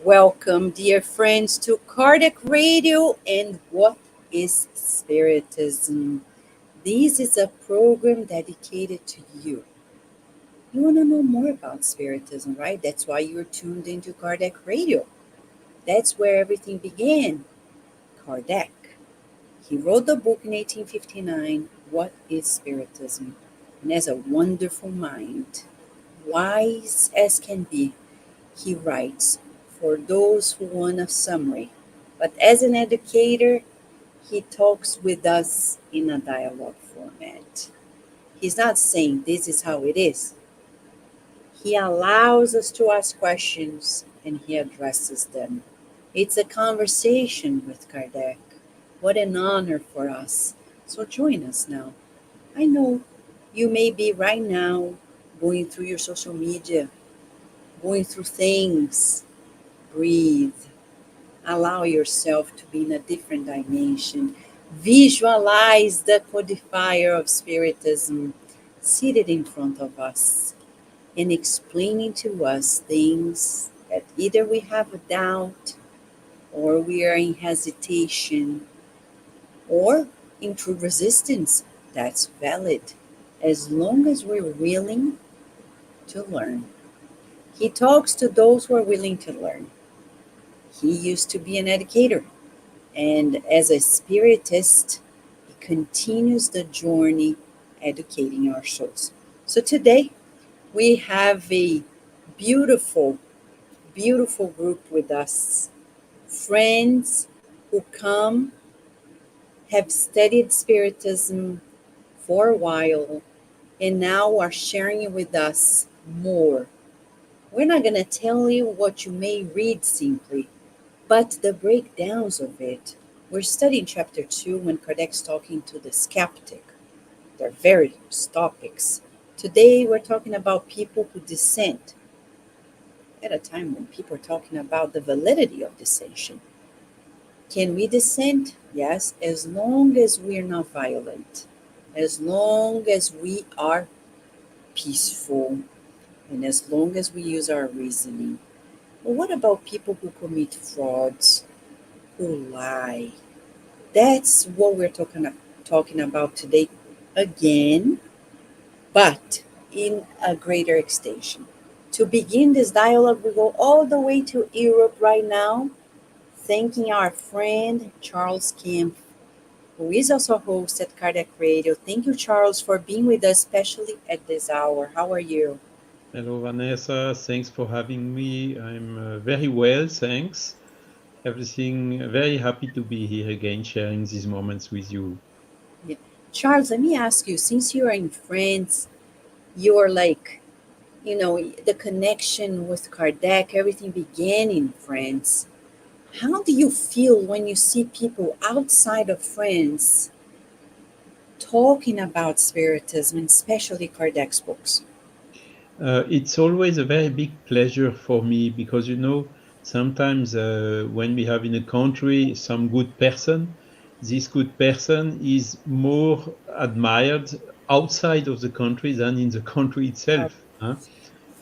Welcome, dear friends, to Kardec Radio and What is Spiritism? This is a program dedicated to you. You want to know more about Spiritism, right? That's why you're tuned into Kardec Radio. That's where everything began. Kardec. He wrote the book in 1859, What is Spiritism? And has a wonderful mind, wise as can be. He writes, for those who want a summary. But as an educator, he talks with us in a dialogue format. He's not saying this is how it is. He allows us to ask questions and he addresses them. It's a conversation with Kardec. What an honor for us. So join us now. I know you may be right now going through your social media, going through things. Breathe. Allow yourself to be in a different dimension. Visualize the codifier of Spiritism seated in front of us and explaining to us things that either we have a doubt or we are in hesitation or in true resistance. That's valid as long as we're willing to learn. He talks to those who are willing to learn. He used to be an educator, and as a spiritist, he continues the journey educating our souls. So today, we have a beautiful, beautiful group with us. Friends who come, have studied Spiritism for a while, and now are sharing with us more. We're not going to tell you what you may read simply, but the breakdowns of it. We're studying chapter 2 when Kardec's talking to the skeptic. They're various topics. Today we're talking about people who dissent at a time when people are talking about the validity of dissension. Can we dissent? Yes, as long as we're not violent, as long as we are peaceful, and as long as we use our reasoning. But what about people who commit frauds, who lie? That's what we're talking about today again, but in a greater extension. To begin this dialogue, we go all the way to Europe right now, thanking our friend Charles Kempf, who is also a host at Kardec Radio. Thank you, Charles, for being with us, especially at this hour. How are you? Hello, Vanessa. Thanks for having me. I'm very well, thanks. Everything, very happy to be here again, sharing these moments with you. Yeah. Charles, let me ask you, since you are in France, you're like, the connection with Kardec, everything began in France. How do you feel when you see people outside of France talking about Spiritism, and especially Kardec's books? It's always a very big pleasure for me because, sometimes when we have in a country some good person, this good person is more admired outside of the country than in the country Uh, itself. Huh?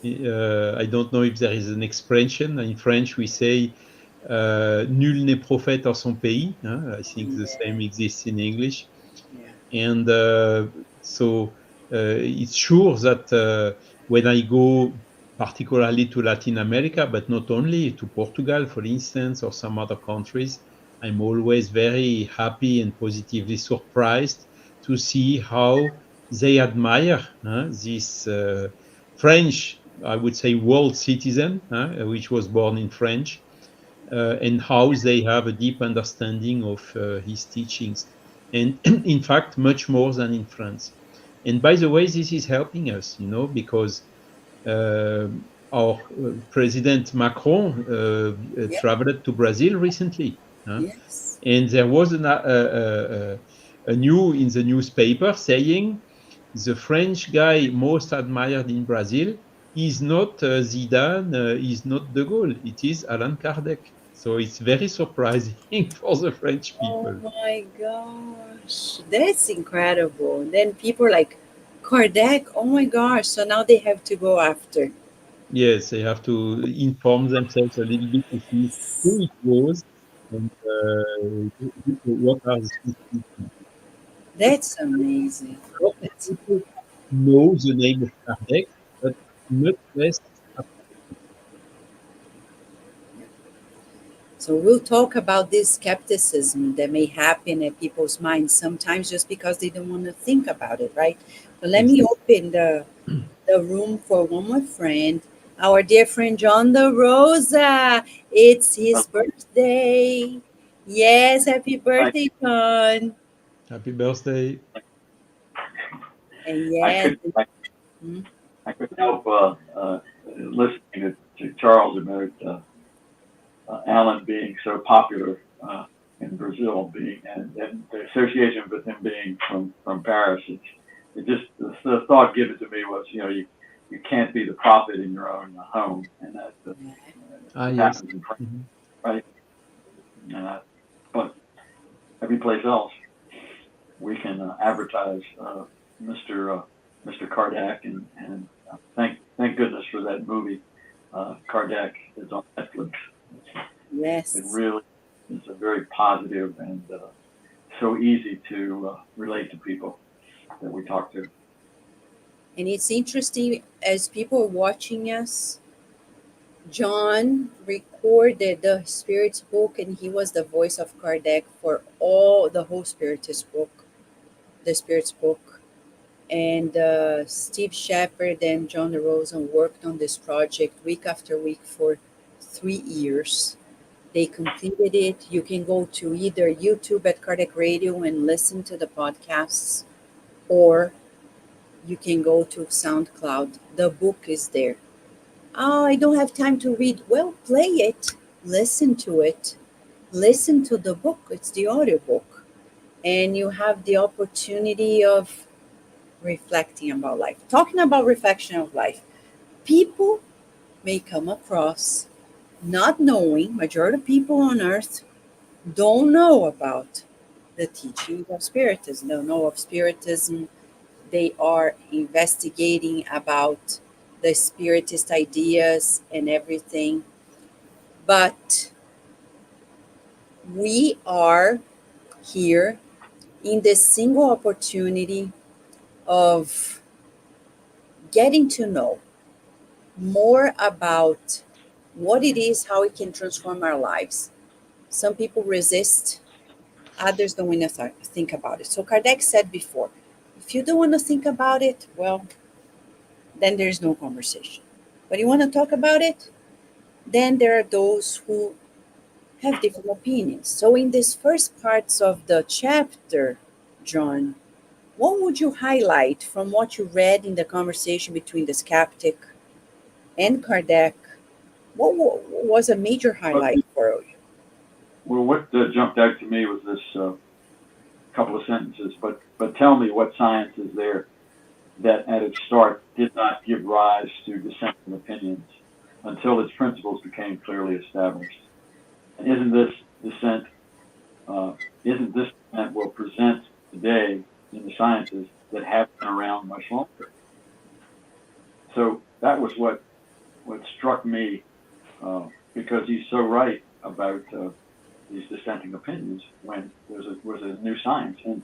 I don't know if there is an expression. In French, we say nul n'est prophète en son pays. Huh? I think the yeah, same exists in English. yeah, And so it's sure that when I go particularly to Latin America, but not only to Portugal, for instance, or some other countries, I'm always very happy and positively surprised to see how they admire this French, I would say, world citizen, which was born in French, and how they have a deep understanding of his teachings. And in fact, much more than in France. And by the way, this is helping us, because uh, our President Macron yeah, traveled to Brazil recently. yes. And there was a new in the newspaper saying the French guy most admired in Brazil is not Zidane, is not De Gaulle, it is Allan Kardec. So it's very surprising for the French Oh people. my gosh, that's incredible. And then people are like, Kardec, oh my gosh, so now they have to go after. Yes, they have to inform themselves a little bit to see who it was and what are the specific. That's amazing. A lot of That's people know the name of Kardec, but much less. So we'll talk about this skepticism that may happen at people's minds sometimes just because they don't want to think about it, right? But let me Exactly. open the room for one more friend, our dear friend John DeRosa. It's his birthday. Yes, happy I, birthday, John. Happy birthday. And I yes, could I, mm, I couldn't help listening to Charles about Allan being so popular in Brazil, and the association with him being from Paris. It just the thought given to me was, you can't be the prophet in your own home, and that Ah, it yes. happens in France, Mhm. right? But every place else, we can advertise Mr. Mr. Kardec, and thank goodness for that movie. Kardec is on Netflix. It yes. really is a very positive and so easy to relate to people that we talk to. And it's interesting as people are watching us. John recorded the Spirit's book, and he was the voice of Kardec for all the whole Spiritist book, the Spirit's book. And Steve Shepard and John DeRosa worked on this project week after week for 3 years. They completed it. You can go to either YouTube at Kardec Radio and listen to the podcasts, or you can go to SoundCloud. The book is there. Oh, I don't have time to read. Well, play it, listen to it, listen to the book. It's the audiobook. And you have the opportunity of reflecting about life. Talking about reflection of life, people may come across not knowing, majority of people on earth don't know about the teachings of Spiritism, don't know of Spiritism. They are investigating about the Spiritist ideas and everything. But we are here in this single opportunity of getting to know more about what it is, how it can transform our lives. Some people resist, others don't want to think about it. So Kardec said before, if you don't want to think about it, well, then there's no conversation. But you want to talk about it, then there are those who have different opinions. So in these first parts of the chapter, John, what would you highlight from what you read in the conversation between the skeptic and Kardec? What was a major But highlight for you? well, what jumped out to me was this couple of sentences. But tell me what science is there that at its start did not give rise to dissenting opinions until its principles became clearly established. And dissent uh, isn't this dissent will present today in the sciences that have been around much longer? So that was what struck me, because he's so right about these dissenting opinions when there's a new science. And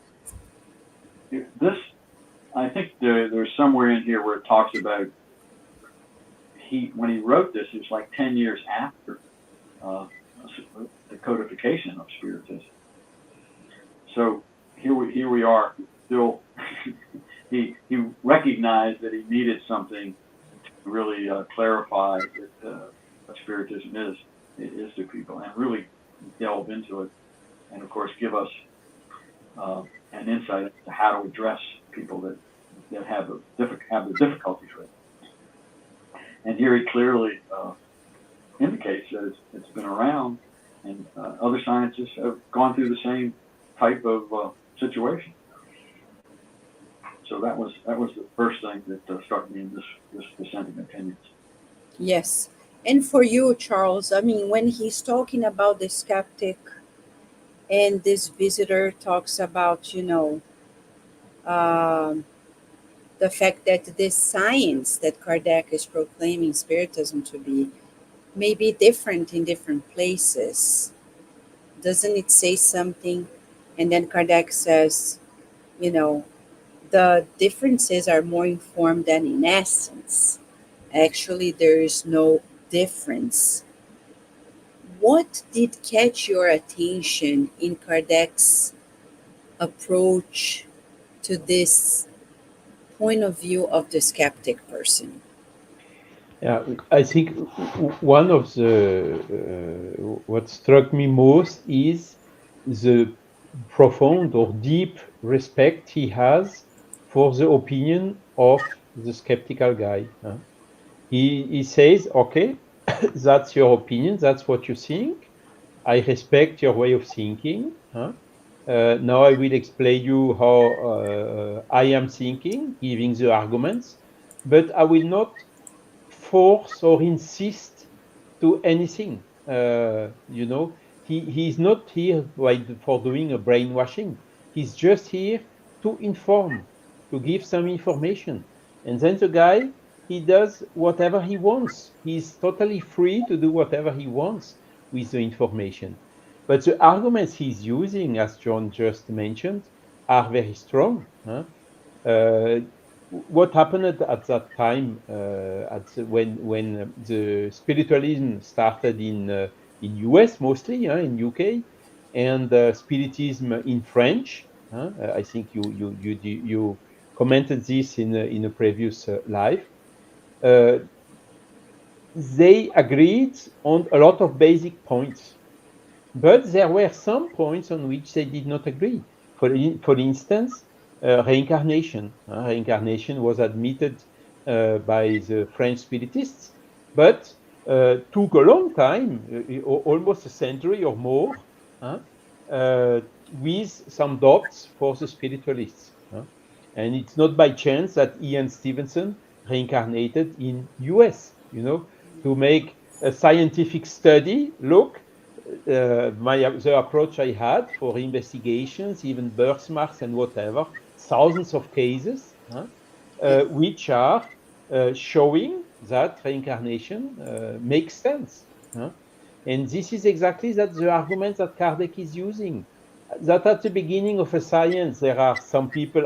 this, I think there's somewhere in here where it talks about when he wrote this, it was like 10 years after uh, the codification of Spiritism. So here we are still. He recognized that he needed something to really clarify what Spiritism is to people, and really delve into it, and of course give us an insight into how to address people that have the difficulties with it. And here he clearly indicates that it's been around, and other scientists have gone through the same type of situation. So that was the first thing that struck me in this dissenting opinions. Yes. And for you, Charles, I mean, when he's talking about the skeptic and this visitor talks about, um, the fact that this science that Kardec is proclaiming Spiritism to be may be different in different places. Doesn't it say something? And then Kardec says, you know, the differences are more informed than in essence. Actually, there is no difference. What did catch your attention in Kardec's approach to this point of view of the skeptic person? Yeah, I think one of the what struck me most is the profound or deep respect he has for the opinion of the skeptical guy. He says, okay, that's your opinion, that's what you think. I respect your way of thinking. Now I will explain you how I am thinking, giving the arguments, but I will not force or insist to anything. He's not here for doing a brainwashing. He's just here to inform, to give some information. And then the guy, he does whatever he wants. He's totally free to do whatever he wants with the information. But the arguments he's using, as John just mentioned, are very strong. Uh, what happened at that time, when the spiritualism started in US mostly, in UK, and Spiritism in French. I think you commented this in a previous live. Uh, they agreed on a lot of basic points. But there were some points on which they did not agree. For instance, reincarnation. Reincarnation was admitted by the French Spiritists, but took a long time, almost a century or more, with some doubts for the spiritualists. And it's not by chance that Ian Stevenson reincarnated in US, to make a scientific study. Look, the approach I had for investigations, even birthmarks and whatever, thousands of cases, which are showing that reincarnation makes sense. And this is exactly the argument that Kardec is using. That at the beginning of a science, there are some people,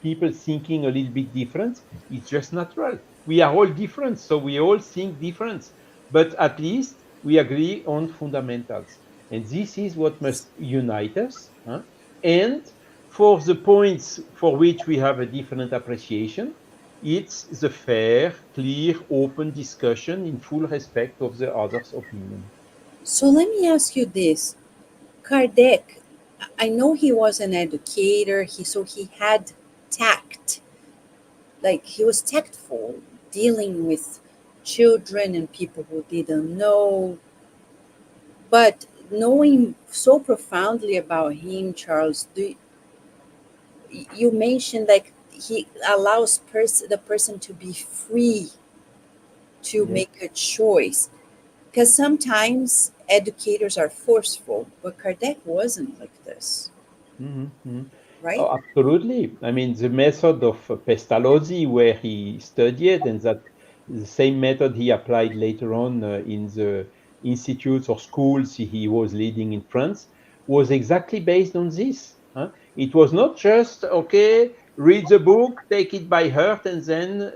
people thinking a little bit different. It's just natural. We are all different, so we all think different. But at least we agree on fundamentals. And this is what must unite us. And for the points for which we have a different appreciation, it's the fair, clear, open discussion in full respect of the other's opinion. So let me ask you this. Kardec, I know he was an educator, he had tact. Like he was tactful, dealing with children and people who didn't know. But knowing so profoundly about him, Charles, you mentioned like he allows the person to be free to Yes. make a choice. Because sometimes educators are forceful, but Kardec wasn't like this, right? Oh, absolutely. I mean, the method of Pestalozzi, where he studied, and that the same method he applied later on in the institutes or schools he was leading in France, was exactly based on this. It was not just, okay, read the book, take it by heart, and then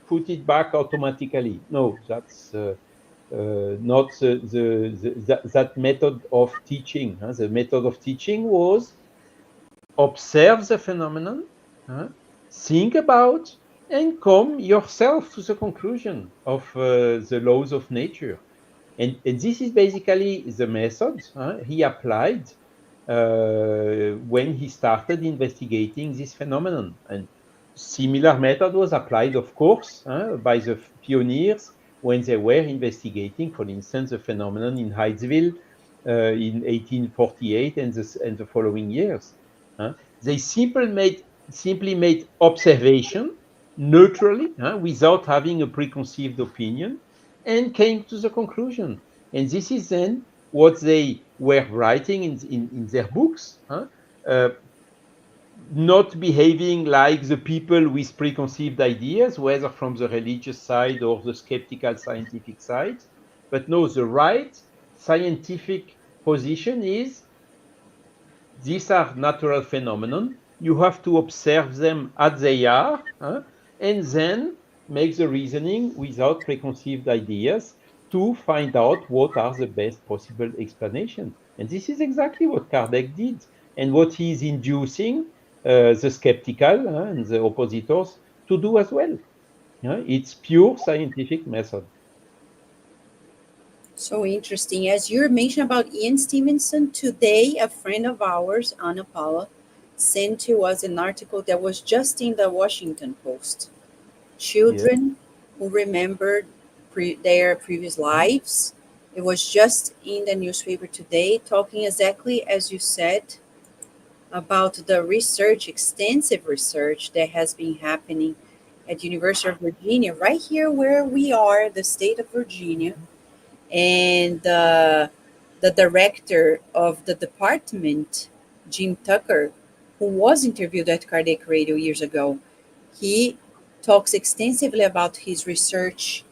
put it back automatically. No, that's not that method of teaching. The method of teaching was observe the phenomenon, think about, and come yourself to the conclusion of the laws of nature. And this is basically the method he applied when he started investigating this phenomenon. And similar method was applied, of course, by the pioneers when they were investigating, for instance, the phenomenon in Hydesville in 1848 and the following years. They simply made observation neutrally, without having a preconceived opinion, and came to the conclusion. And this is then what they were writing in their books. not behaving like the people with preconceived ideas, whether from the religious side or the skeptical scientific side. But no, the right scientific position is these are natural phenomena. You have to observe them as they are, and then make the reasoning without preconceived ideas to find out what are the best possible explanations. And this is exactly what Kardec did, and what he is inducing the skeptical and the oppositors to do as well. It's pure scientific method. So interesting. As you mentioned about Ian Stevenson, today a friend of ours, Anna Paula, sent to us an article that was just in the Washington Post. Yes. Children who remembered their previous lives. It was just in the newspaper today, talking exactly as you said about the research, extensive research that has been happening at University of Virginia, right here where we are, the state of Virginia. And the director of the department, Jim Tucker, who was interviewed at Kardec Radio years ago, he talks extensively about his research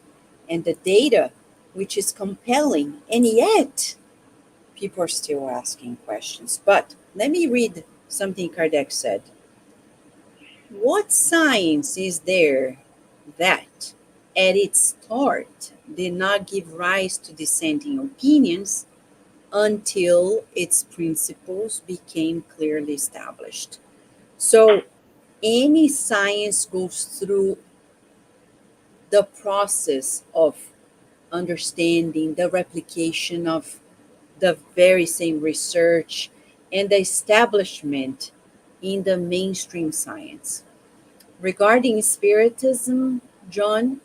and the data, which is compelling, and yet people are still asking questions. But let me read something Kardec said. What science is there that, at its start, did not give rise to dissenting opinions until its principles became clearly established? So, any science goes through the process of understanding the replication of the very same research and the establishment in the mainstream science. Regarding Spiritism, John,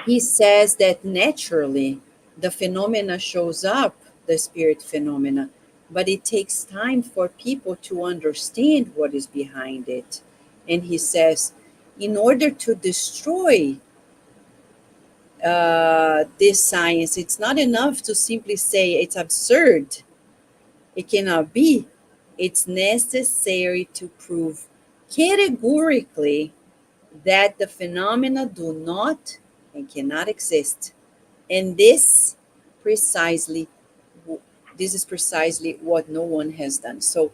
he says that naturally the phenomena shows up, the spirit phenomena, but it takes time for people to understand what is behind it. And he says, in order to destroy this science, it's not enough to simply say it's absurd. It cannot be. It's necessary to prove categorically that the phenomena do not and cannot exist. And precisely, this is precisely what no one has done. So,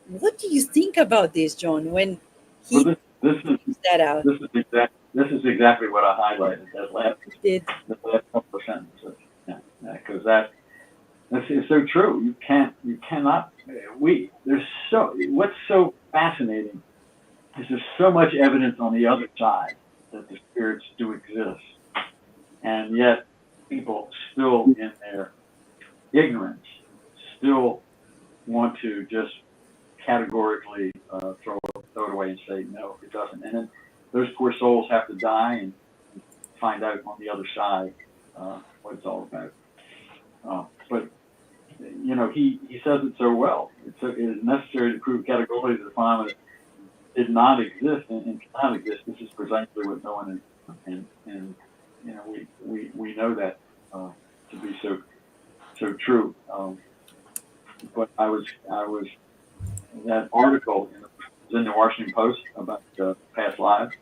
what do you think about this, John? When he Well, points that out, this is exactly what I highlighted, did the last couple of sentences. Yeah, because that's so true. You cannot. What's so fascinating is there's so much evidence on the other side that the spirits do exist, and yet people still in their ignorance still want to just categorically throw it away and say no, it doesn't. And then those poor souls have to die and find out on the other side what it's all about. But you know, he says it so well. It is necessary to prove categorically that the phenomena did not exist and cannot exist. This is precisely what no one is, and you know, we know that to be so true. But I was that article in the Washington Post about past lives.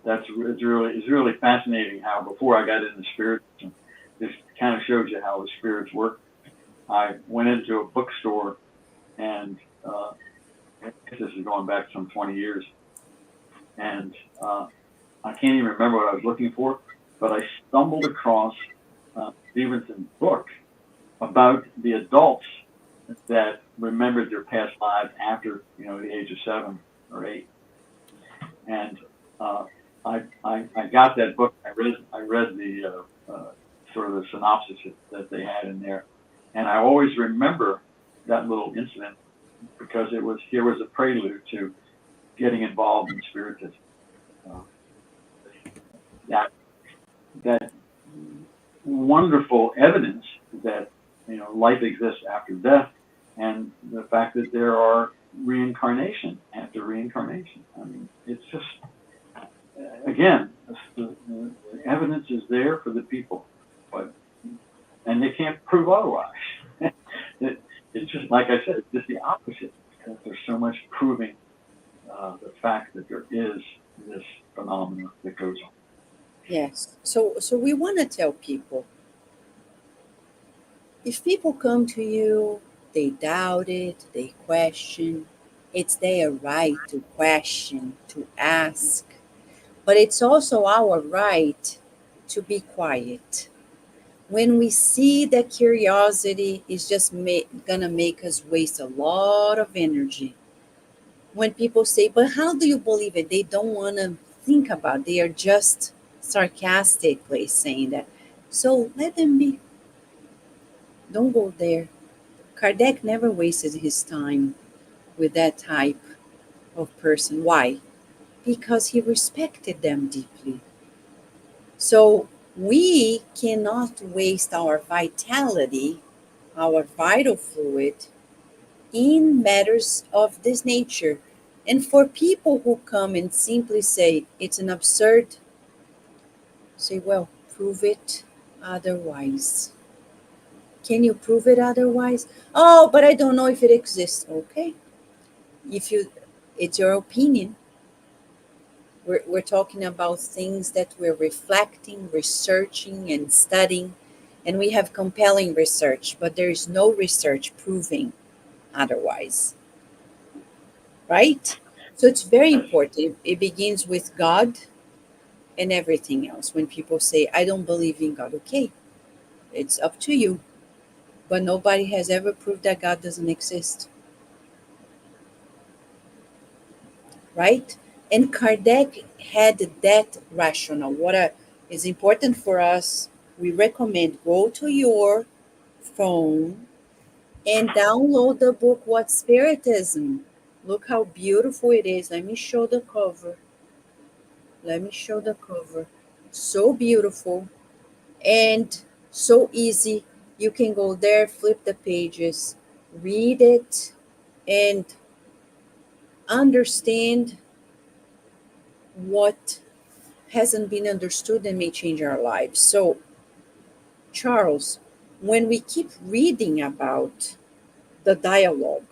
It's really fascinating how before I got into Spiritism, this kind of shows you how the spirits work. I went into a bookstore, and this is going back some 20 years, and I can't even remember what I was looking for, but I stumbled across Stevenson's book about the adults that remembered their past lives after, you know, the age of 7 or 8, and I got that book. I read the sort of the synopsis that they had in there, and I always remember that little incident because here was a prelude to getting involved in Spiritism. That wonderful evidence that, you know, life exists after death, and the fact that there are reincarnation after reincarnation. I mean, it's just again, the evidence is there for the people, and they can't prove otherwise. It's just like I said, proving the fact that there is this phenomena that goes on. Yes. So we want to tell people, if people come to you, they doubt it, they question, it's their right to question, to ask, but it's also our right to be quiet. When we see that curiosity is just gonna make us waste a lot of energy. When people say, but how do you believe it? They don't want to think about it. They are just sarcastically saying that. So let them be. Don't go there. Kardec never wasted his time with that type of person. Why? Because he respected them deeply. So we cannot waste our vitality, our vital fluid, in matters of this nature. And for people who come and simply say it's an absurd, say, well, prove it otherwise. Can you prove it otherwise? Oh, but I don't know if it exists. Okay. If you, it's your opinion. We're talking about things that we're reflecting, researching, and studying. And we have compelling research, but there is no research proving otherwise. Right? So it's very important. It begins with God and everything else. When people say, I don't believe in God, okay, it's up to you. But nobody has ever proved that God doesn't exist. Right? And Kardec had that rationale. Is important for us, we recommend go to your phone and download the book What Spiritism. Look how beautiful it is. Let me show the cover. Let me show the cover. So beautiful and so easy. You can go there, flip the pages, read it, and understand what hasn't been understood and may change our lives. So, Charles, when we keep reading about the dialogue,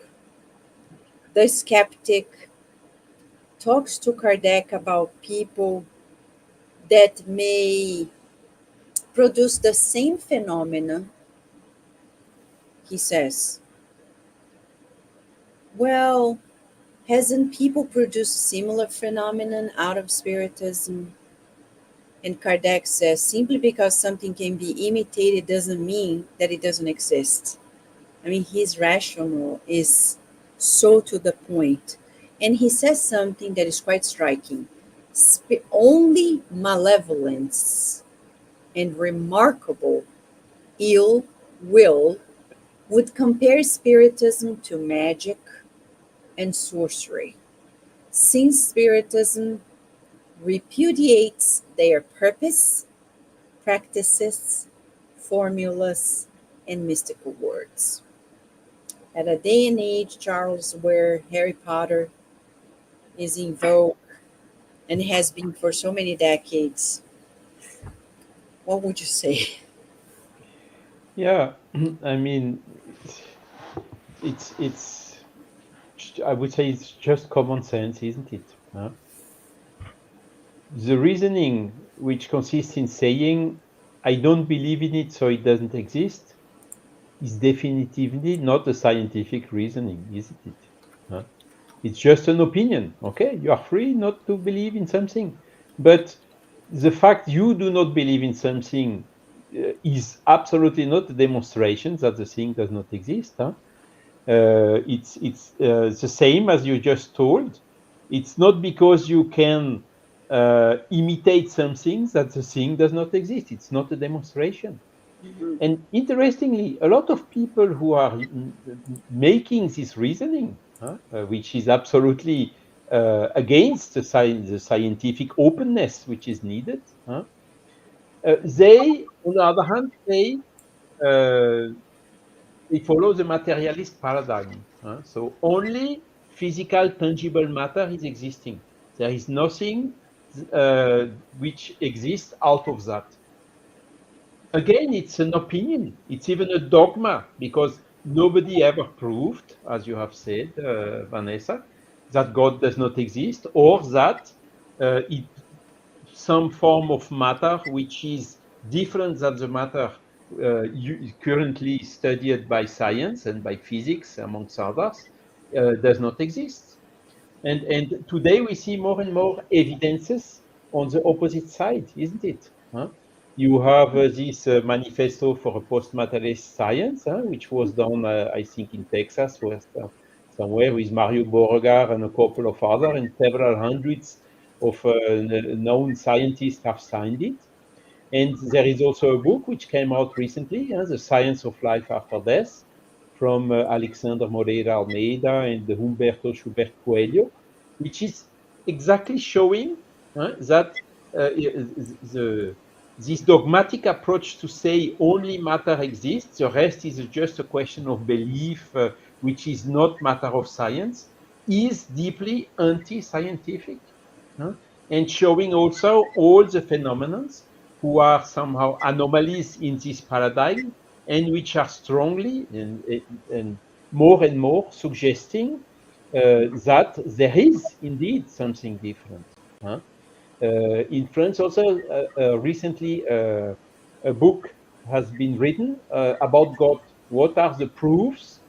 the skeptic talks to Kardec about people that may produce the same phenomena. He says, well, hasn't people produced similar phenomenon out of Spiritism? And Kardec says, simply because something can be imitated doesn't mean that it doesn't exist. I mean, his rationale is so to the point. And he says something that is quite striking. Only malevolence and remarkable ill will would compare Spiritism to magic and sorcery, since Spiritism repudiates their purpose, practices, formulas, and mystical words. At a day and age, Charles, where Harry Potter is in vogue and has been for so many decades, what would you say? Yeah, I mean, it's I would say it's just common sense, isn't it? Huh? The reasoning, which consists in saying, I don't believe in it, so it doesn't exist, is definitively not a scientific reasoning, isn't it? Huh? It's just an opinion. Okay, you are free not to believe in something. But the fact you do not believe in something is absolutely not a demonstration that the thing does not exist. Huh? It's the same as you just told. It's not because you can imitate something that the thing does not exist. It's not a demonstration. Mhm. And interestingly, a lot of people who are making this reasoning, which is absolutely against the scientific openness which is needed, they, on the other hand, uh, they follow the materialist paradigm. So only physical, tangible matter is existing. There is nothing which exists out of that. Again, it's an opinion. It's even a dogma because nobody ever proved, as you have said, Vanessa, that God does not exist, or that some form of matter which is different than the matter currently studied by science and by physics, amongst others, does not exist. And today we see more and more evidences on the opposite side, isn't it? Huh? You have this manifesto for a post-materialist science, which was done, I think, in Texas, somewhere with Mario Beauregard and a couple of others, and several hundreds of known scientists have signed it. And there is also a book which came out recently, The Science of Life After Death, from Alexander Moreira Almeida and Humberto Schubert Coelho, which is exactly showing that this dogmatic approach to say only matter exists, the rest is just a question of belief, which is not matter of science, is deeply anti-scientific, and showing also all the phenomena who are somehow anomalies in this paradigm, and which are strongly and more suggesting that there is indeed something different. In France, also, recently, a book has been written about God. What are the proofs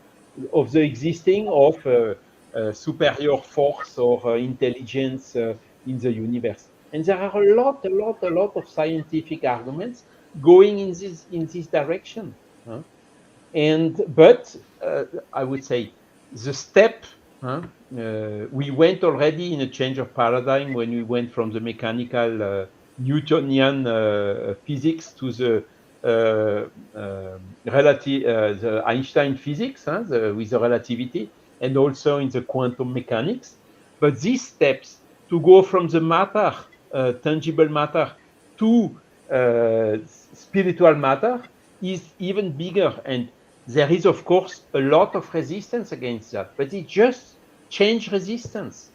of the existing of superior force or intelligence in the universe? And there are a lot of scientific arguments going in this direction. But I would say the step, we went already in a change of paradigm when we went from the mechanical Newtonian physics to the the Einstein physics, with the relativity, and also in the quantum mechanics. But these steps to go from the matter, tangible matter, to spiritual matter is even bigger. And there is, of course, a lot of resistance against that, but it just change resistance.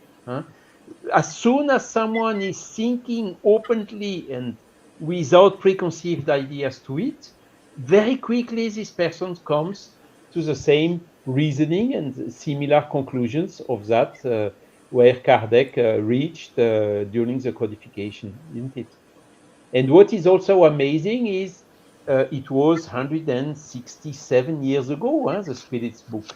As soon as someone is thinking openly and without preconceived ideas to it, very quickly this person comes to the same reasoning and similar conclusions of that where Kardec reached during the codification, isn't it? And what is also amazing is it was 167 years ago, the Spirit's book.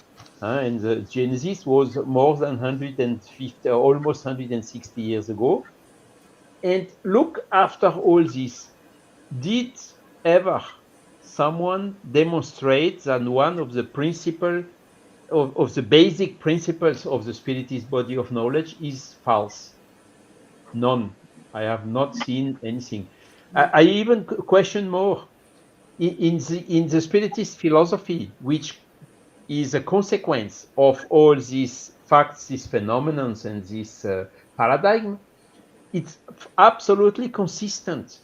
And the Genesis was more than 150, almost 160 years ago. And look, after all this, did ever someone demonstrate that one of the principle of the basic principles of the Spiritist body of knowledge is false? None. I have not seen anything. I even question more in the Spiritist philosophy, which is a consequence of all these facts, these phenomena, and this paradigm. It's absolutely consistent.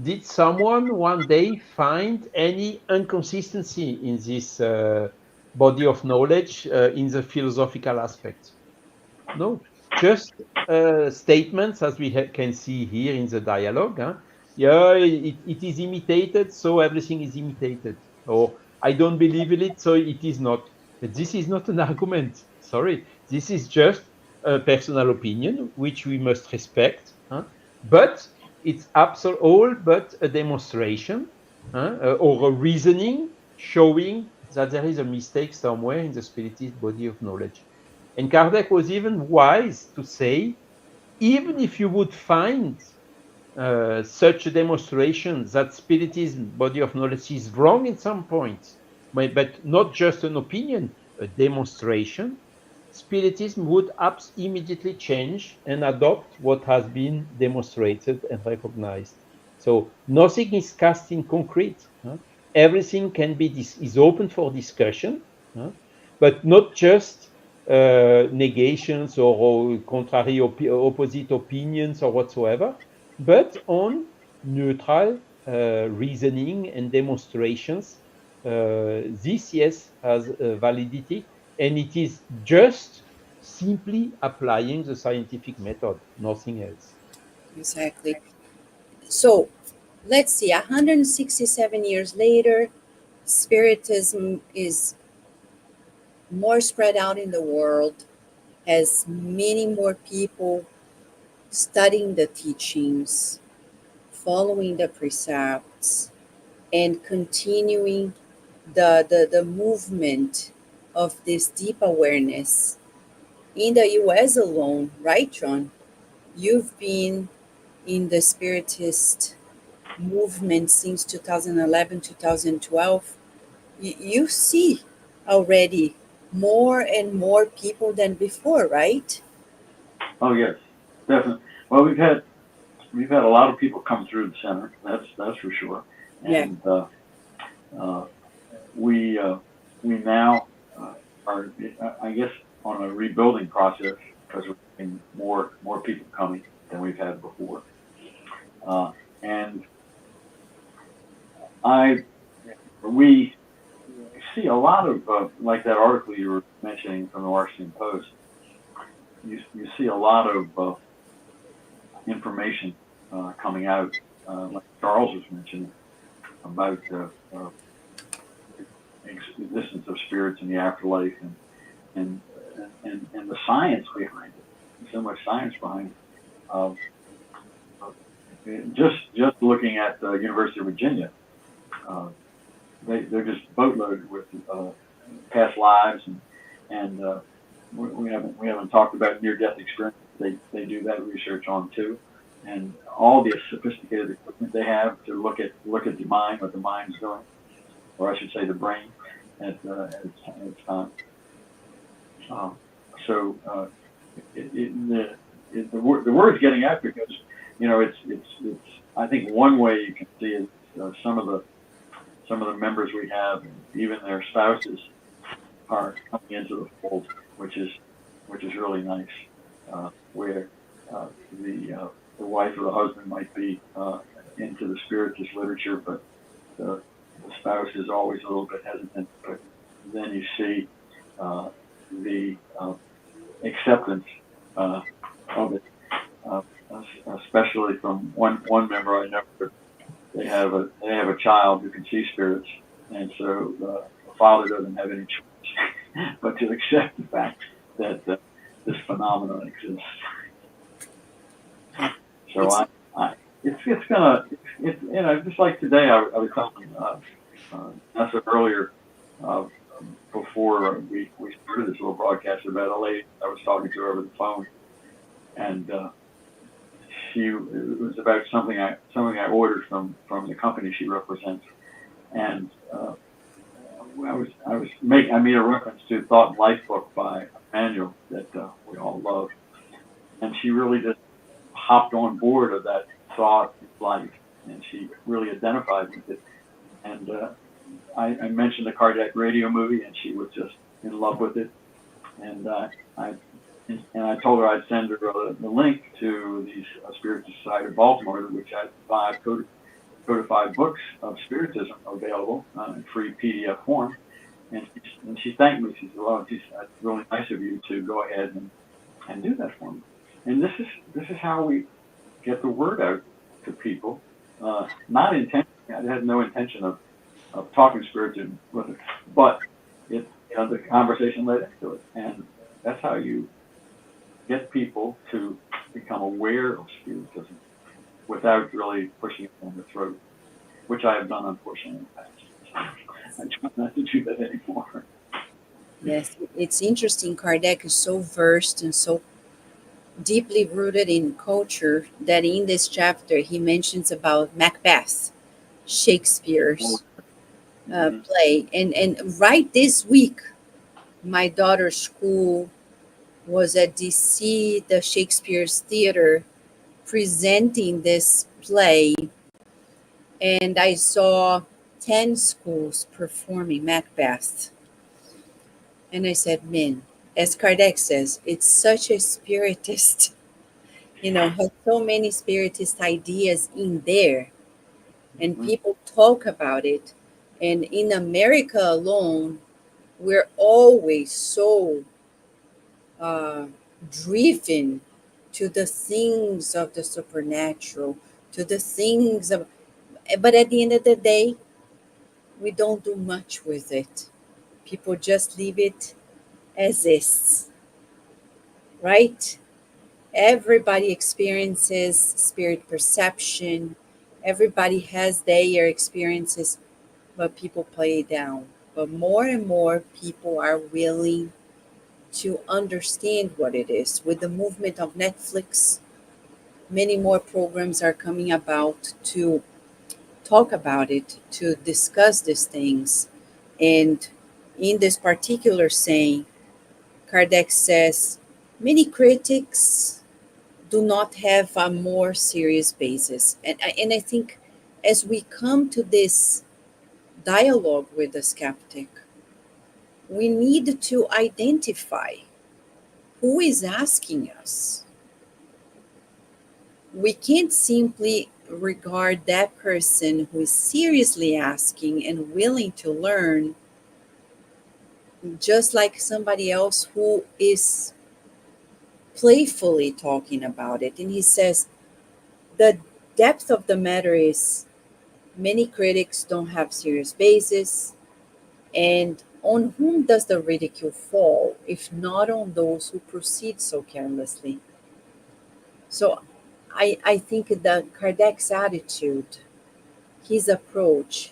Did someone one day find any inconsistency in this body of knowledge in the philosophical aspect? No, just statements, as we can see here in the dialogue. Yeah, it is imitated, so everything is imitated. Or I don't believe in it, so it is not. But this is not an argument. Sorry, this is just a personal opinion, which we must respect. But it's all but a demonstration or a reasoning showing that there is a mistake somewhere in the Spiritist body of knowledge. And Kardec was even wise to say, even if you would find such a demonstration that Spiritism, body of knowledge, is wrong in some points, but not just an opinion, a demonstration, Spiritism would immediately change and adopt what has been demonstrated and recognized. So nothing is cast in concrete. Everything is open for discussion, but not just negations or contrary opposite opinions or whatsoever, but on neutral reasoning and demonstrations. This, yes, has validity, and it is just simply applying the scientific method, nothing else. Exactly. So let's see, 167 years later, Spiritism is more spread out in the world. as many more people studying the teachings, following the precepts, and continuing the movement of this deep awareness. In the US alone, right, John? You've been in the Spiritist movement since 2011, 2012. You see already more and more people than before, right? Oh yes, definitely. Well, we've had a lot of people come through the center. That's for sure. Yeah. And uh, we now are, I guess, on a rebuilding process because we're getting more people coming than we've had before. And I we see a lot of like that article you were mentioning from the Washington Post. You see a lot of information coming out, like Charles was mentioning about existence of spirits in the afterlife and and the science behind it. There's so much science behind it. Uh, just looking at the University of Virginia, uh, they're just boatloaded with past lives and we haven't talked about near death experience. They do that research on too, and all the sophisticated equipment they have to look at the mind, what the mind's doing, or I should say the brain at its time. Um, so the word's getting out because it's I think one way you can see is some of the members we have, even their spouses, are coming into the fold, which is really nice. Where the wife or the husband might be into the spiritist literature, but the spouse is always a little bit hesitant. But then you see the acceptance of it, uh, especially from one member I know. They have a child who can see spirits, and so the father doesn't have any choice but to accept the fact that this phenomenon exists. So it's gonna just like today I was telling Vanessa earlier before we started this little broadcast about a lady I was talking to over the phone, and it was about something I ordered from the company she represents, and I made a reference to Thought and Life book by Manuel that we all love, and she really just hopped on board of that thought and life, and she really identified with it. And I mentioned the Kardec radio movie, and she was just in love with it. And I told her I'd send her the link to the Spiritual Society of Baltimore, which had 5 codified books of Spiritism available in free PDF form. And she thanked me. She said, "Well, it's really nice of you to go ahead and do that for me." And this is how we get the word out to people. Not intentionally. I had no intention of talking spiritism with it, but the conversation led into it, and that's how you get people to become aware of spiritism without really pushing it down the throat, which I have done, unfortunately, in the past. I try not to do that anymore. Yes, it's interesting. Kardec is so versed and so deeply rooted in culture that in this chapter he mentions about Macbeth, Shakespeare's play. And right this week, my daughter's school was at DC, the Shakespeare's Theater, presenting this play, and I saw 10 schools performing Macbeth. And I said, man, as Kardec says, it's such a spiritist, has so many spiritist ideas in there, and people talk about it. And in America alone, we're always so uh, driven to the things of the supernatural, to the things of, but at the end of the day, we don't do much with it. People just leave it as is. right? Everybody experiences spirit perception. Everybody has their experiences, but people play it down. But more and more people are willing to understand what it is. With the movement of Netflix, many more programs are coming about to talk about it, to discuss these things. And in this particular saying, Kardec says many critics do not have a more serious basis. And I think as we come to this dialogue with the skeptic, we need to identify who is asking us. We can't simply regard that person who is seriously asking and willing to learn just like somebody else who is playfully talking about it. And he says the depth of the matter is many critics don't have serious basis. And on whom does the ridicule fall, if not on those who proceed so carelessly? So I think that Kardec's attitude, his approach,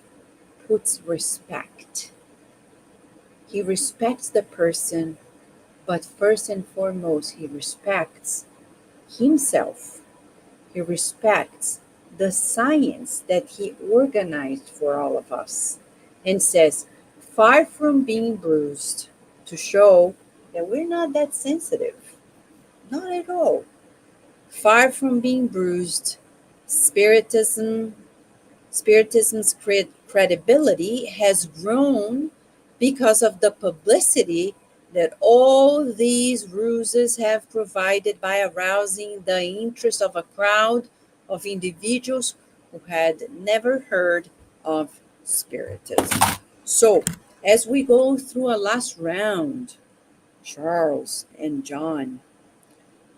puts respect. He respects the person, but first and foremost, he respects himself. He respects the science that he organized for all of us and says, far from being bruised, to show that we're not that sensitive. Not at all. Far from being bruised, Spiritism, Spiritism's credibility has grown because of the publicity that all these ruses have provided by arousing the interest of a crowd of individuals who had never heard of Spiritism. So, as we go through a last round, Charles and John,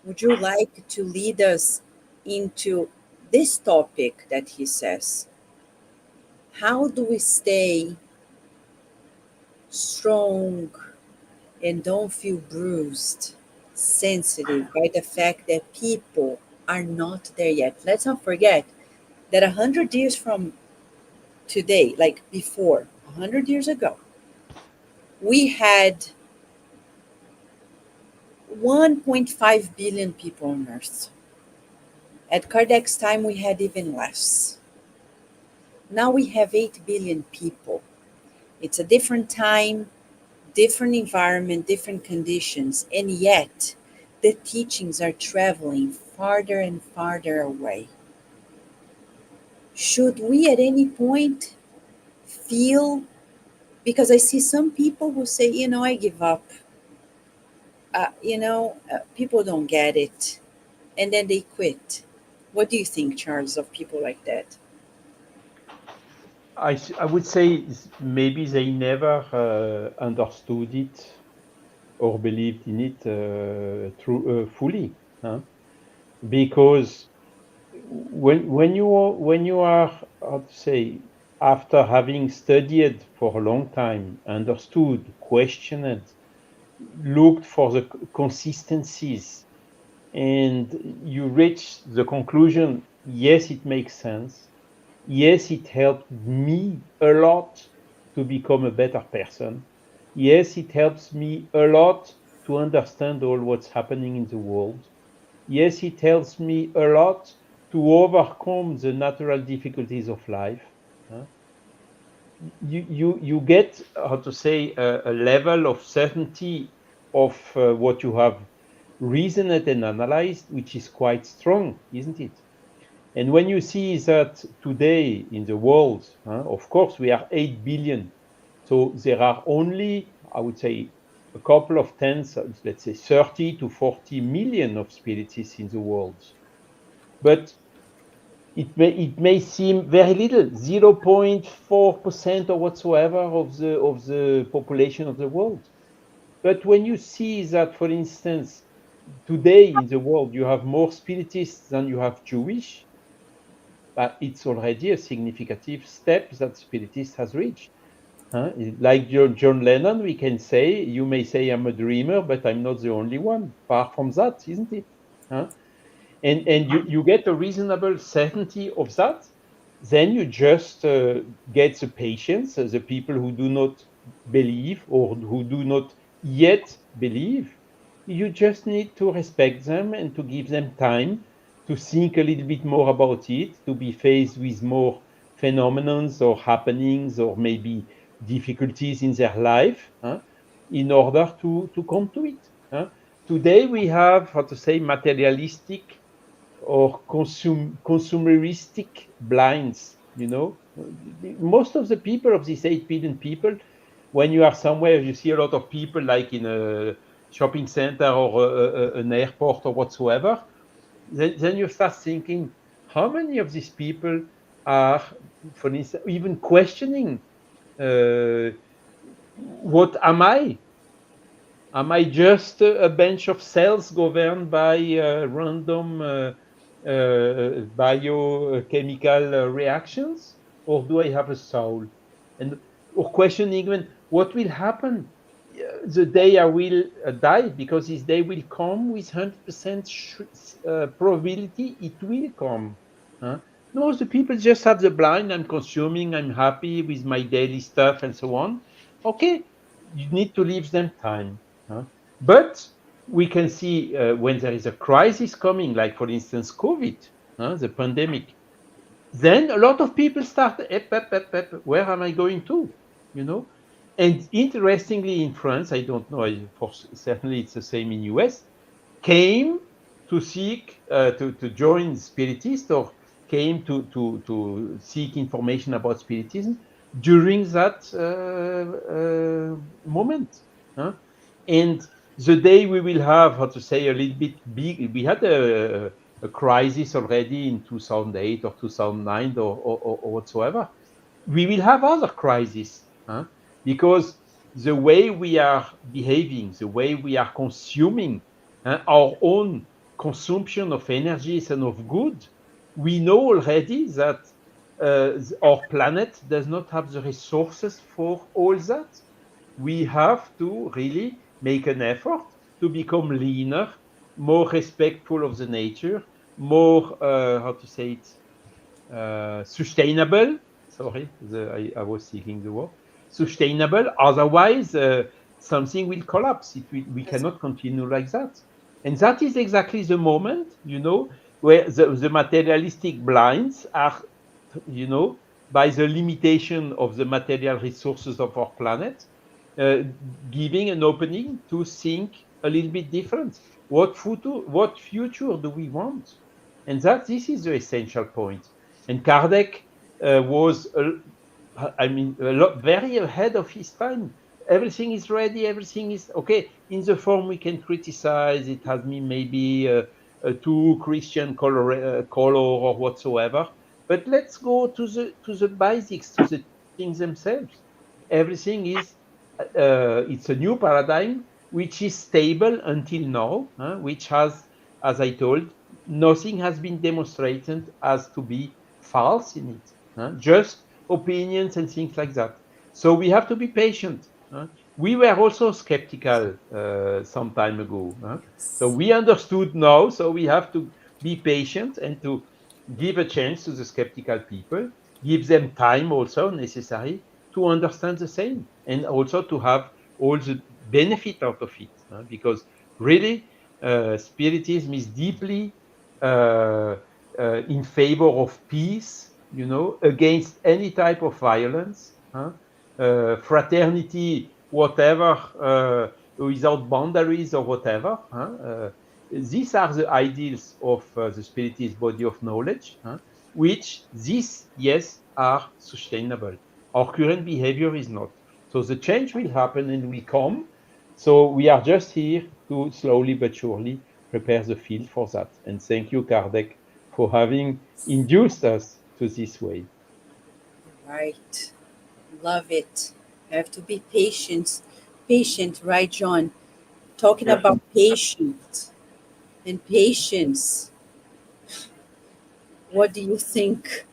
would you like to lead us into this topic that he says? How do we stay strong and don't feel bruised, sensitive by the fact that people are not there yet? Let's not forget that 100 years from today, like before, 100 years ago, we had 1.5 billion people on Earth. At Kardec's time, we had even less. Now we have 8 billion people. It's a different time, different environment, different conditions, and yet the teachings are traveling farther and farther away. Should we at any point feel, because I see some people who say, I give up. People don't get it. And then they quit. What do you think, Charles, of people like that? I would say maybe they never understood it or believed in it fully, huh? Because when you are, how to say, after having studied for a long time, understood, questioned, looked for the consistencies, and you reach the conclusion, yes, it makes sense. Yes, it helped me a lot to become a better person. Yes, it helps me a lot to understand all what's happening in the world. Yes, it helps me a lot to overcome the natural difficulties of life. huh? You get, how to say, a level of certainty of what you have reasoned and analyzed, which is quite strong, isn't it? And when you see that today in the world, of course, we are 8 billion. So there are only, I would say, a couple of tens, let's say 30 to 40 million of spiritists in the world. But it may seem very little, 0.4% or whatsoever of the population of the world. But when you see that, for instance, today in the world you have more spiritists than you have Jewish, it's already a significant step that Spiritist has reached. Like John Lennon, we can say, you may say I'm a dreamer, but I'm not the only one. Far from that, isn't it? Huh? And you get a reasonable certainty of that, then you just get the patience, the people who do not believe or who do not yet believe. You just need to respect them and to give them time to think a little bit more about it, to be faced with more phenomena or happenings or maybe difficulties in their life, in order to come to it. Today we have, how to say, materialistic or consumeristic blinds. Most of the people, of these 8 billion people, when you are somewhere, you see a lot of people like in a shopping center or an airport or whatsoever, then you start thinking, how many of these people are, for instance, even questioning, what am I? Am I just a bunch of cells governed by random biochemical reactions, or do I have a soul? And or questioning even what will happen the day I will die, because this day will come with 100% probability it will come. No, the people just have the blind. I'm consuming. I'm happy with my daily stuff and so on. Okay, you need to leave them time. But we can see when there is a crisis coming, like for instance COVID, the pandemic, then a lot of people start, where am I going to? And interestingly, in France, I don't know, certainly it's the same in US, came to seek to join Spiritist, or came to seek information about Spiritism during that moment. And the day we will have, how to say, a little bit big, we had a crisis already in 2008 or 2009 or whatsoever. We will have other crises, because the way we are behaving, the way we are consuming, our own consumption of energies and of good, we know already that our planet does not have the resources for all that. We have to really make an effort to become leaner, more respectful of the nature, more, how to say it, sustainable. Sorry, I was seeking the word. Sustainable. Otherwise, something will collapse. We cannot continue like that. And that is exactly the moment, where the materialistic blinds are, by the limitation of the material resources of our planet, giving an opening to think a little bit different. What future do we want? And this is the essential point. And Kardec was, very ahead of his time. Everything is ready. Everything is okay. In the form we can criticize. It has been maybe a too Christian color or whatsoever. But let's go to the basics, to the things themselves. Everything is it's a new paradigm which is stable until now, which has, as I told, nothing has been demonstrated as to be false in it, just opinions and things like that. So we have to be patient. We were also skeptical some time ago. So we understood now, so we have to be patient and to give a chance to the skeptical people, give them time also necessary to understand the same, and also to have all the benefit out of it. Because really, Spiritism is deeply in favor of peace, against any type of violence, fraternity, whatever, without boundaries or whatever. These are the ideals of the Spiritist body of knowledge, which these, yes, are sustainable. Our current behavior is not. So the change will happen and will come. So we are just here to slowly but surely prepare the field for that. And thank you, Kardec, for having induced us to this way. Right. Love it. Have to be patient, right, John? Talking Yes. about patience and patience. What do you think?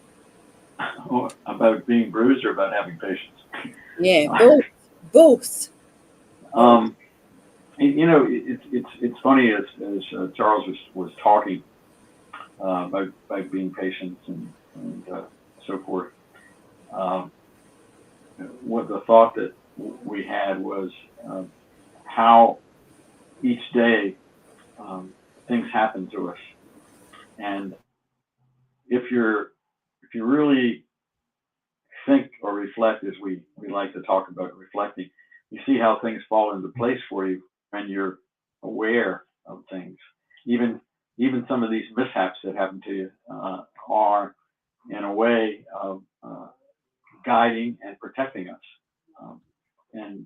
About being bruised or about having patience? Yeah, both. It's funny as Charles was talking by being patient and so forth. What the thought that we had was how each day things happen to us, and if you really think or reflect, as we like to talk about reflecting, you see how things fall into place for you when you're aware of things. Even some of these mishaps that happen to you are in a way of guiding and protecting us, and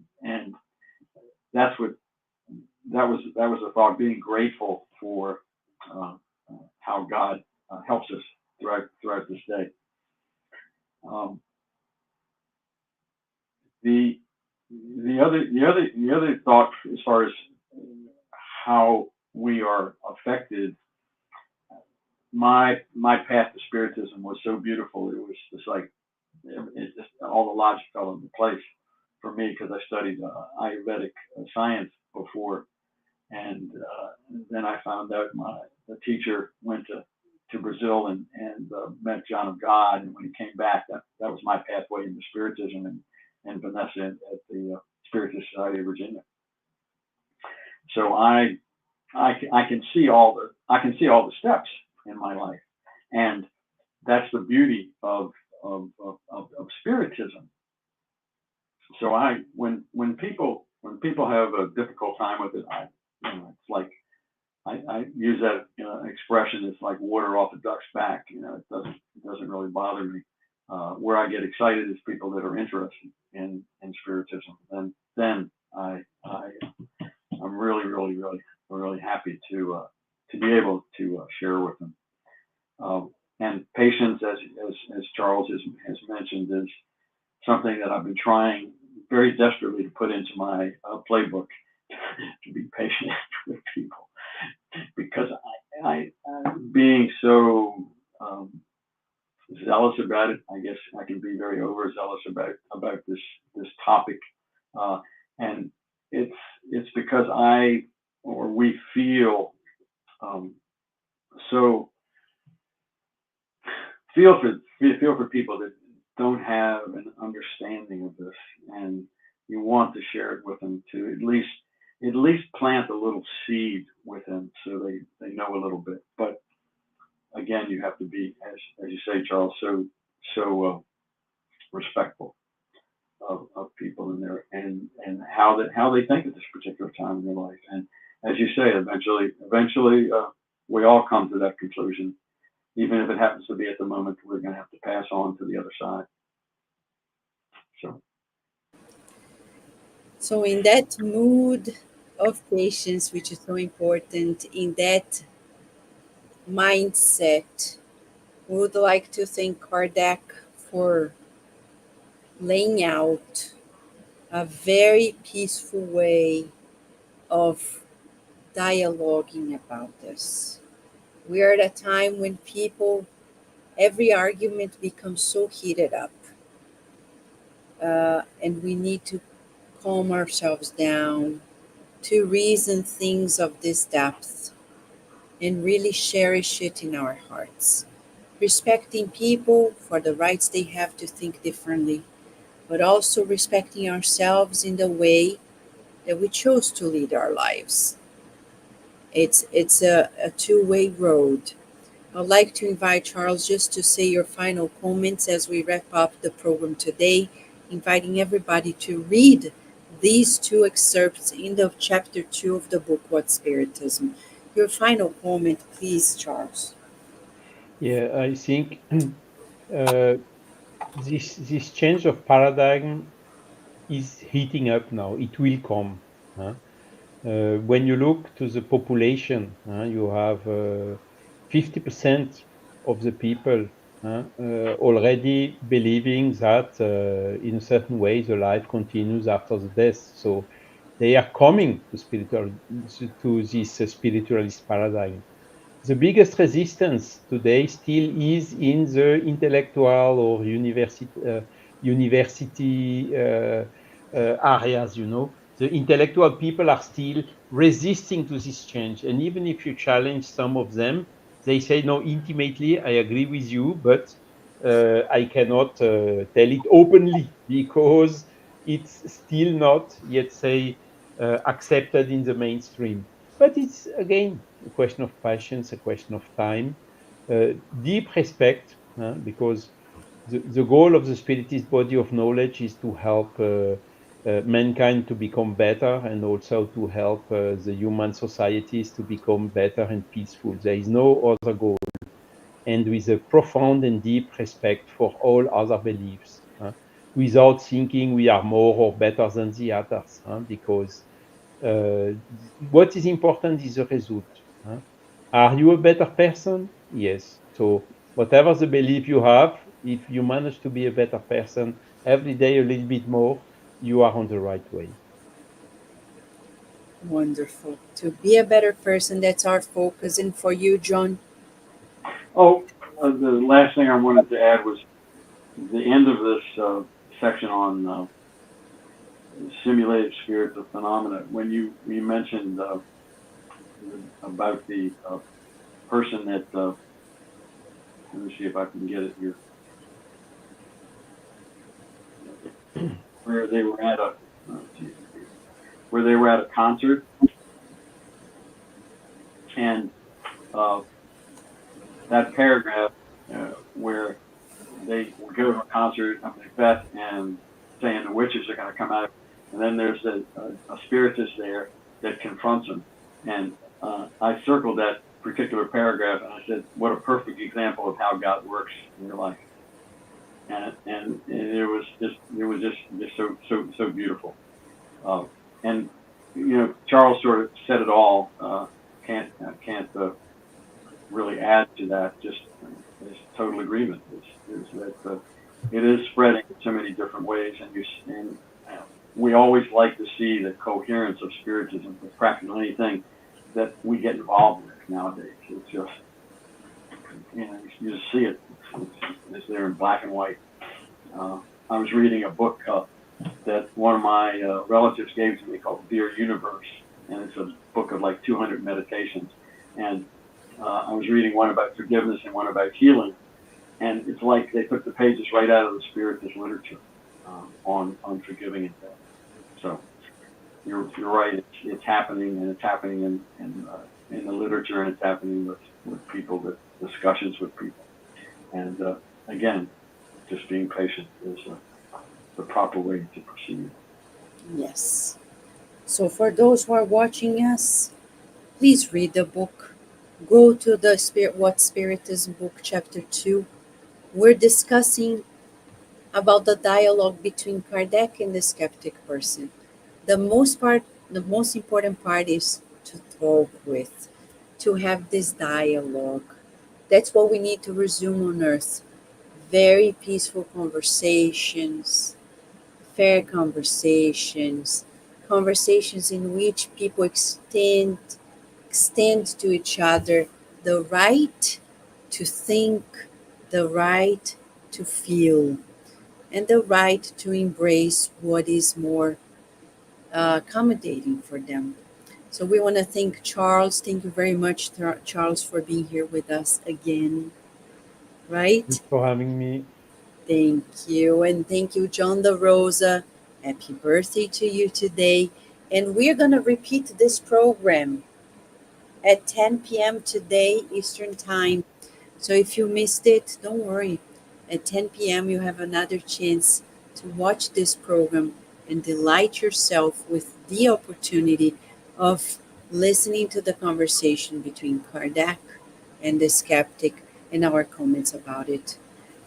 that's what that was the thought. Being grateful for how God helps us throughout this day. The other thought, as far as how we are affected, my path to Spiritism was so beautiful. It was just like all the logic fell into place for me, because I studied Ayurvedic science before, and then I found out the teacher went to Brazil and met John of God, and when he came back, that was my pathway into Spiritism, and Vanessa at the Spiritist Society of Virginia. So I can see all the steps in my life, and that's the beauty of Spiritism. So when people have a difficult time with it, it's like I use that expression. It's like water off a duck's back. It doesn't really bother me. Where I get excited is people that are interested in Spiritism, and then I'm really happy to be able to share with them. And patience, as Charles has mentioned, is something that I've been trying very desperately to put into my playbook, to be patient with people, because I being so zealous about it. I guess I can be very overzealous about this topic, and it's because we feel so feel for people that don't have an understanding of this, and you want to share it with them, to at least plant a little seed with them, so they know a little bit. But again, you have to be, as you say, Charles, so respectful of people in there, and how they think at this particular time in their life. And as you say, eventually we all come to that conclusion, even if it happens to be at the moment we're going to have to pass on to the other side. So in that mood of patience, which is so important, in that mindset, we would like to thank Kardec for laying out a very peaceful way of dialoguing about this. We are at a time when every argument becomes so heated up, and we need to calm ourselves down, to reason things of this depth, and really cherish it in our hearts, respecting people for the rights they have to think differently, but also respecting ourselves in the way that we chose to lead our lives. It's a two-way road. I'd like to invite Charles just to say your final comments as we wrap up the program today, inviting everybody to read these two excerpts in the chapter 2 of the book, What Spiritism. Your final comment, please, Charles. Yeah, I think this change of paradigm is heating up now. It will come. When you look to the population, you have 50% of the people already believing that in a certain way the life continues after the death. So they are coming to this spiritualist paradigm. The biggest resistance today still is in the intellectual or university areas, you know. The intellectual people are still resisting to this change. And even if you challenge some of them, they say, no, intimately, I agree with you, but I cannot tell it openly because it's still not yet, say, accepted in the mainstream. But it's, again, a question of patience, a question of time, deep respect, because the goal of the Spiritist body of knowledge is to help mankind to become better and also to help the human societies to become better and peaceful. There is no other goal. And with a profound and deep respect for all other beliefs, without thinking we are more or better than the others, because what is important is the result. Are you a better person? Yes. So whatever the belief you have, if you manage to be a better person every day a little bit more, you are on the right way. Wonderful. To be a better person, that's our focus. And for you, John? Oh, the last thing I wanted to add was the end of this section on simulated spiritual phenomena. When you mentioned about the person that, let me see if I can get it here, where they were at a concert, and that paragraph where they go to a concert up in Macbeth and saying the witches are going to come out, and then there's a spiritist there that confronts them, and I circled that particular paragraph and I said, what a perfect example of how God works in your life. And it was just so beautiful. And you know, Charles sort of said it all. Can't really add to that. Just total agreement. Is that it is spreading in so many different ways, and we always like to see the coherence of Spiritism with practically anything that we get involved with nowadays. It's just, you know, you just see it. It's there in black and white. I was reading a book that one of my relatives gave to me called Dear Universe, and it's a book of like 200 meditations. And I was reading one about forgiveness and one about healing, and it's like they took the pages right out of the Spiritist literature on forgiving and death. So you're right. It's happening, and it's happening in the literature, and it's happening with people, with discussions with people. And again, just being patient is the proper way to proceed. Yes. So for those who are watching us, please read the book. Go to the What Spiritism book, chapter 2. We're discussing about the dialogue between Kardec and the skeptic person. The most important part is to talk with, to have this dialogue. That's what we need to resume on earth. Very peaceful conversations, fair conversations, conversations in which people extend to each other the right to think, the right to feel, and the right to embrace what is more accommodating for them. So we want to thank Charles. Thank you very much, Charles, for being here with us again. Right? Thanks for having me. Thank you. And thank you, John DeRosa. Happy birthday to you today. And we're going to repeat this program at 10 p.m. today, Eastern Time. So if you missed it, don't worry. At 10 p.m., you have another chance to watch this program and delight yourself with the opportunity of listening to the conversation between Kardec and the skeptic and our comments about it.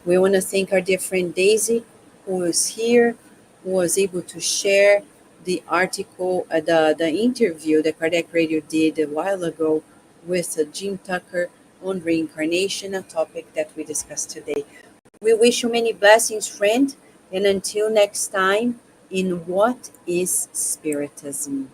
We want to thank our dear friend Daisy, who is here, who was able to share the article, the interview that Kardec Radio did a while ago with Jim Tucker on reincarnation, a topic that we discussed today. We wish you many blessings, friend, and until next time, in What is Spiritism?